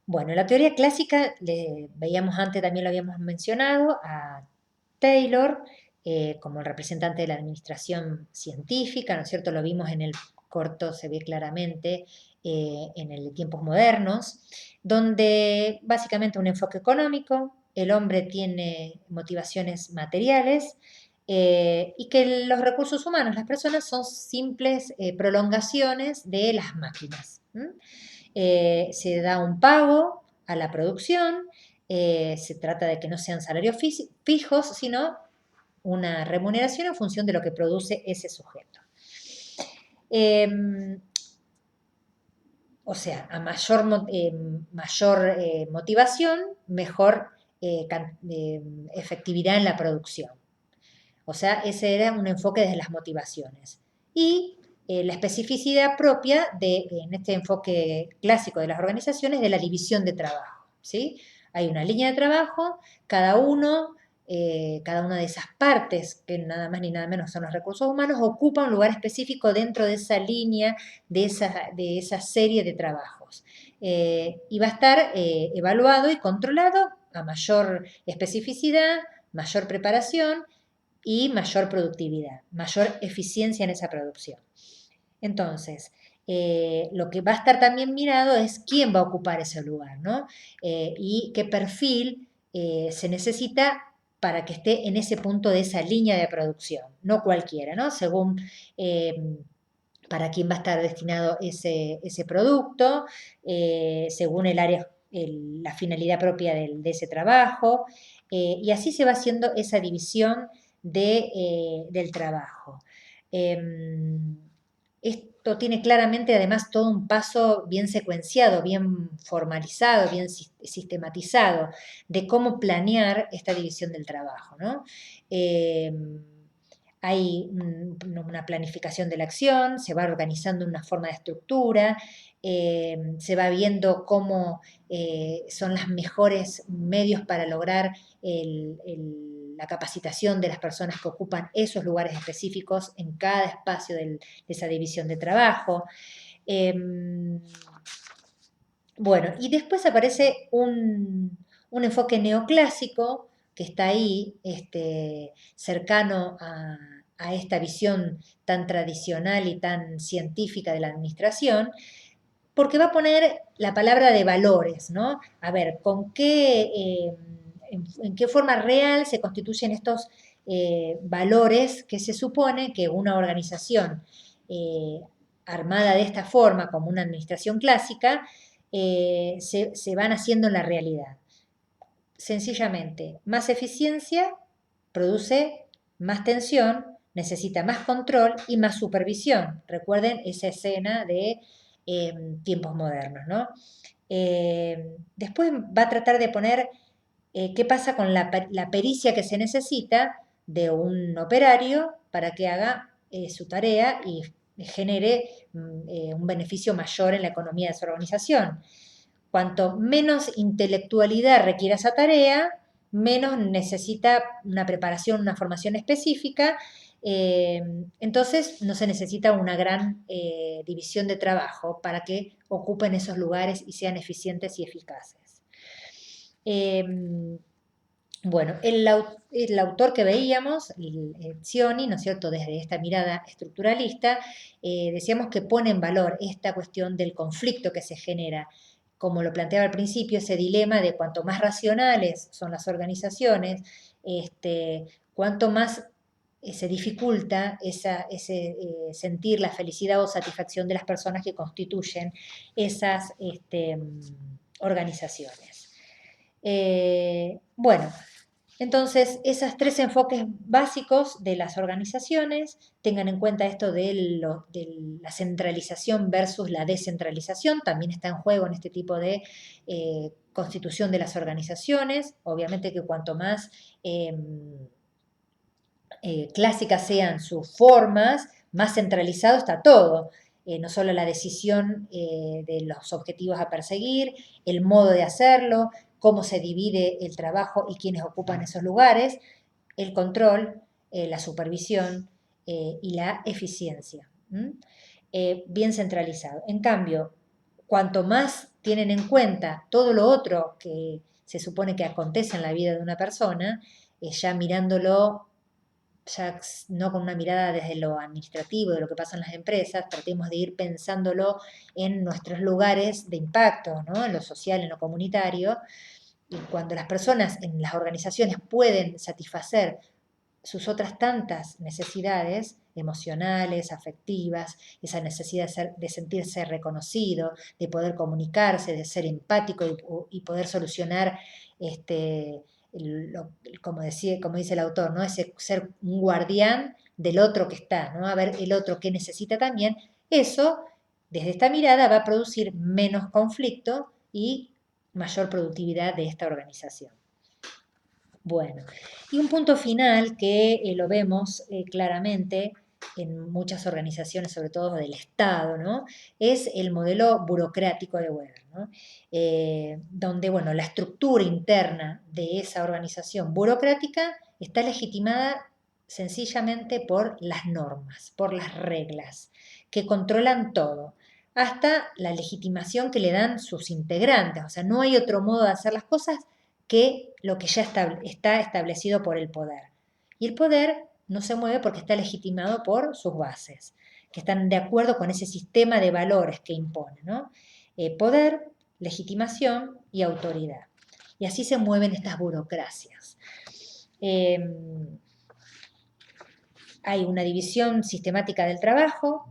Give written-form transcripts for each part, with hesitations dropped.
Bueno, la teoría clásica, veíamos antes, también lo habíamos mencionado, a Taylor como el representante de la administración científica, ¿no es cierto? Lo vimos en el corto, se ve claramente en el de tiempos modernos, donde básicamente un enfoque económico, el hombre tiene motivaciones materiales y que los recursos humanos, las personas, son simples prolongaciones de las máquinas. Se da un pago a la producción, se trata de que no sean salarios fijos, sino una remuneración en función de lo que produce ese sujeto. O sea, a mayor motivación, mejor efectividad en la producción. O sea, ese era un enfoque desde las motivaciones. Y la especificidad propia en este enfoque clásico de las organizaciones, de la división de trabajo. ¿Sí? Hay una línea de trabajo, cada una de esas partes, que nada más ni nada menos son los recursos humanos, ocupa un lugar específico dentro de esa línea, de esa serie de trabajos. Y va a estar evaluado y controlado a mayor especificidad, mayor preparación y mayor productividad, mayor eficiencia en esa producción. Entonces, lo que va a estar también mirado es quién va a ocupar ese lugar, ¿no? Y qué perfil se necesita para que esté en ese punto de esa línea de producción, no cualquiera, ¿no? Según para quién va a estar destinado ese producto, según el área, la finalidad propia de ese trabajo, y así se va haciendo esa división del trabajo. Esto tiene claramente además todo un paso bien secuenciado, bien formalizado, bien sistematizado de cómo planear esta división del trabajo, ¿no? Hay una planificación de la acción, se va organizando una forma de estructura, se va viendo cómo son los mejores medios para lograr la capacitación de las personas que ocupan esos lugares específicos en cada espacio de esa división de trabajo. Bueno, y después aparece un enfoque neoclásico que está ahí, cercano a esta visión tan tradicional y tan científica de la administración, porque va a poner la palabra de valores, ¿no? A ver, en qué forma real se constituyen estos valores que se supone que una organización eh, armada de esta forma, como una administración clásica, se van haciendo en la realidad. Sencillamente, más eficiencia produce más tensión, necesita más control y más supervisión. Recuerden esa escena de tiempos modernos, ¿no? Después va a tratar de poner qué pasa con la pericia que se necesita de un operario para que haga su tarea y genere un beneficio mayor en la economía de su organización. Cuanto menos intelectualidad requiera esa tarea, menos necesita una preparación, una formación específica, eh, entonces no se necesita una gran división de trabajo para que ocupen esos lugares y sean eficientes y eficaces. Bueno, el autor que veíamos, Zioni, ¿no es cierto?, desde esta mirada estructuralista, decíamos que pone en valor esta cuestión del conflicto que se genera, como lo planteaba al principio, ese dilema de cuanto más racionales son las organizaciones, cuanto más se dificulta ese sentir la felicidad o satisfacción de las personas que constituyen esas organizaciones. Bueno, entonces, esos tres enfoques básicos de las organizaciones, tengan en cuenta esto de la centralización versus la descentralización, también está en juego en este tipo de constitución de las organizaciones. Obviamente que cuanto más clásicas sean sus formas, más centralizado está todo. No solo la decisión de los objetivos a perseguir, el modo de hacerlo, cómo se divide el trabajo y quiénes ocupan esos lugares, el control, la supervisión y la eficiencia. Bien centralizado. En cambio, cuanto más tienen en cuenta todo lo otro que se supone que acontece en la vida de una persona, ya mirándolo, ya no con una mirada desde lo administrativo, de lo que pasa en las empresas, tratemos de ir pensándolo en nuestros lugares de impacto, ¿no? En lo social, en lo comunitario, y cuando las personas en las organizaciones pueden satisfacer sus otras tantas necesidades emocionales, afectivas, esa necesidad de sentirse reconocido, de poder comunicarse, de ser empático y poder solucionar, como dice el autor, ¿no? Ese ser un guardián del otro que está, ¿no? A ver el otro que necesita también, eso, desde esta mirada, va a producir menos conflicto y mayor productividad de esta organización. Bueno, y un punto final que lo vemos claramente en muchas organizaciones, sobre todo del Estado, ¿no? Es el modelo burocrático de Weber, ¿no? Donde, bueno, la estructura interna de esa organización burocrática está legitimada sencillamente por las normas, por las reglas, que controlan todo, hasta la legitimación que le dan sus integrantes. O sea, no hay otro modo de hacer las cosas que lo que ya está establecido por el poder. Y el poder no se mueve porque está legitimado por sus bases, que están de acuerdo con ese sistema de valores que impone, ¿no? Poder, legitimación y autoridad. Y así se mueven estas burocracias. Hay una división sistemática del trabajo,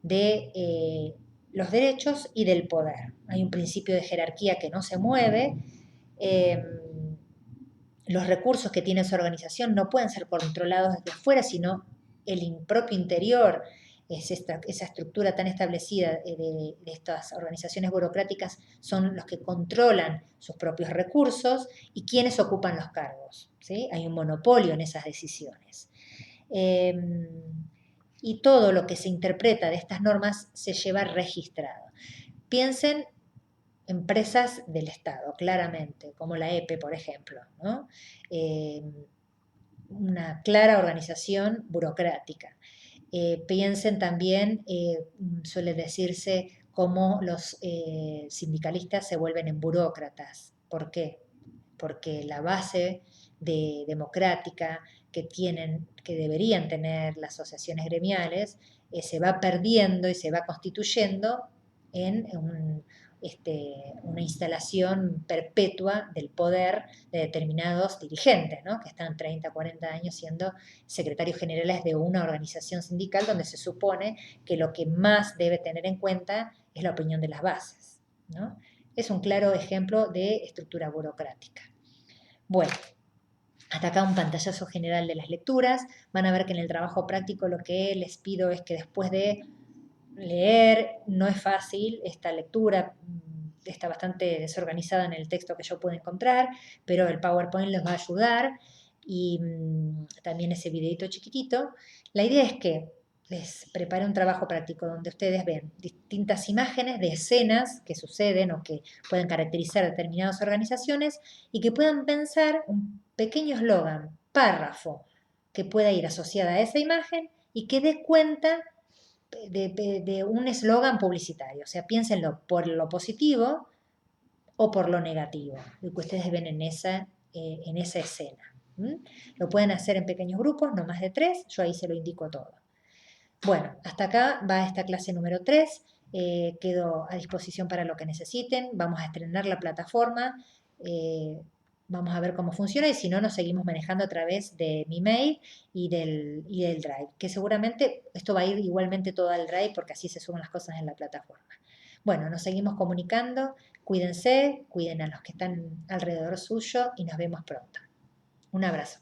de los derechos y del poder. Hay un principio de jerarquía que no se mueve. Los recursos que tiene esa organización no pueden ser controlados desde afuera, sino el propio interior, esa estructura tan establecida de estas organizaciones burocráticas son los que controlan sus propios recursos y quienes ocupan los cargos. ¿Sí? Hay un monopolio en esas decisiones. Y todo lo que se interpreta de estas normas se lleva registrado. Piensen empresas del Estado, claramente, como la EPE, por ejemplo, ¿no? Una clara organización burocrática. Piensen también, suele decirse, cómo los sindicalistas se vuelven en burócratas. ¿Por qué? Porque la base democrática que deberían tener las asociaciones gremiales se va perdiendo y se va constituyendo en una instalación perpetua del poder de determinados dirigentes, ¿no? Que están 30, 40 años siendo secretarios generales de una organización sindical donde se supone que lo que más debe tener en cuenta es la opinión de las bases, ¿no? Es un claro ejemplo de estructura burocrática. Bueno, hasta acá un pantallazo general de las lecturas. Van a ver que en el trabajo práctico lo que les pido es que después de leer, no es fácil, esta lectura está bastante desorganizada en el texto que yo puedo encontrar, pero el PowerPoint les va a ayudar y también ese videito chiquitito. La idea es que les prepare un trabajo práctico donde ustedes ven distintas imágenes de escenas que suceden o que pueden caracterizar determinadas organizaciones y que puedan pensar un pequeño eslogan, párrafo, que pueda ir asociada a esa imagen y que dé cuenta de un eslogan publicitario. O sea, piénsenlo por lo positivo o por lo negativo, lo que ustedes ven en esa escena. ¿Mm? Lo pueden hacer en pequeños grupos, no más de 3, yo ahí se lo indico todo. Bueno, hasta acá va esta clase número 3. Quedo a disposición para lo que necesiten. Vamos a estrenar la plataforma. Vamos a ver cómo funciona y si no, nos seguimos manejando a través de mi mail y del Drive, que seguramente esto va a ir igualmente todo al Drive porque así se suben las cosas en la plataforma. Bueno, nos seguimos comunicando. Cuídense, cuiden a los que están alrededor suyo y nos vemos pronto. Un abrazo.